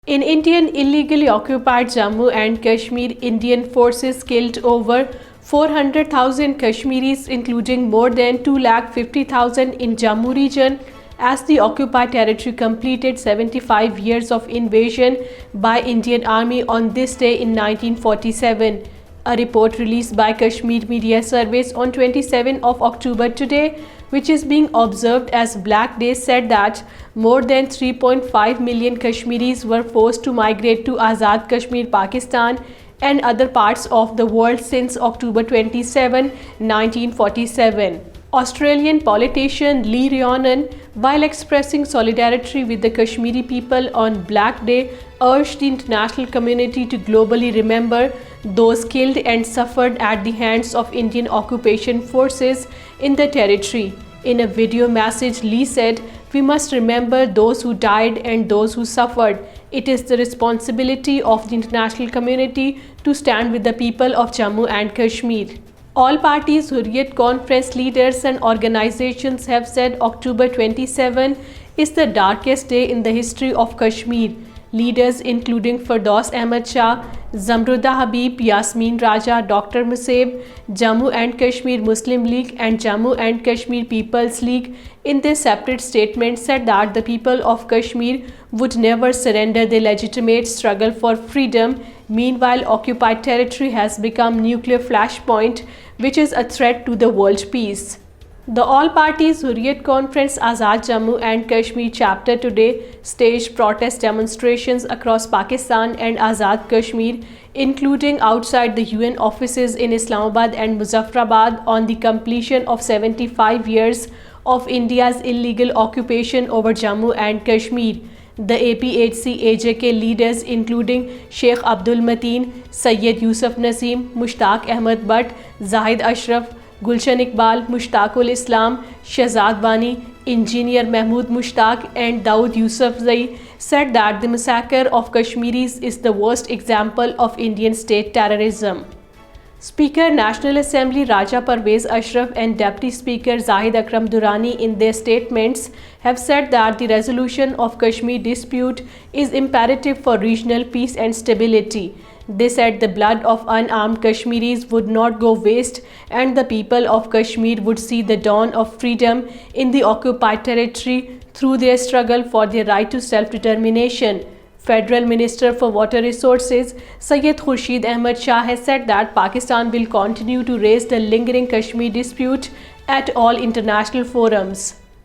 In Indian illegally occupied Jammu and Kashmir, Indian forces killed over 400,000 Kashmiris, including more than 250,000 in Jammu region, as the occupied territory completed 75 years of invasion by Indian Army on this day in 1947. A report released by Kashmir Media Service on 27 of October today, which is being observed as Black Day, said that more than 3.5 million Kashmiris were forced to migrate to Azad Kashmir, Pakistan and other parts of the world since October 27, 1947. Australian politician Lee Rhiannon, while expressing solidarity with the Kashmiri people on Black Day, urged the international community to globally remember those killed and suffered at the hands of Indian occupation forces in the territory. In a video message, Lee said, "We must remember those who died and those who suffered. It is the responsibility of the international community to stand with the people of Jammu and Kashmir." All parties, Hurriyat Conference leaders and organizations have said October 27 is the darkest day in the history of Kashmir. Leaders including Firdaus Ahmad Shah, Zamruda Habib, Yasmin Raja, Dr. Musab, Jammu and Kashmir Muslim League and Jammu and Kashmir People's League in their separate statements said that the people of Kashmir would never surrender their legitimate struggle for freedom. Meanwhile, occupied territory has become nuclear flashpoint, which is a threat to the world peace. The All Parties Hurriyat Conference Azad Jammu and Kashmir chapter today staged protest demonstrations across Pakistan and Azad Kashmir, including outside the UN offices in Islamabad and Muzaffarabad, on the completion of 75 years of India's illegal occupation over Jammu and Kashmir. The APHC AJK leaders including Sheikh Abdul Mateen, Sayyid Yusuf Naseem, Mushtaq Ahmad Butt, Zahid Ashraf, Gulshan Iqbal, Mushtaqul Islam, Shahzad Bani, Engineer Mahmood Mushtaq and Dawood Yusufzai said that the massacre of Kashmiris is the worst example of Indian state terrorism. Speaker National Assembly Raja Parvez Ashraf and Deputy Speaker Zahid Akram Durrani in their statements have said that the resolution of Kashmir dispute is imperative for regional peace and stability. They said the blood of unarmed Kashmiris would not go waste and the people of Kashmir would see the dawn of freedom in the occupied territory through their struggle for their right to self-determination. Federal Minister for Water Resources Syed Khurshid Ahmad Shah has said that Pakistan will continue to raise the lingering Kashmir dispute at all international forums.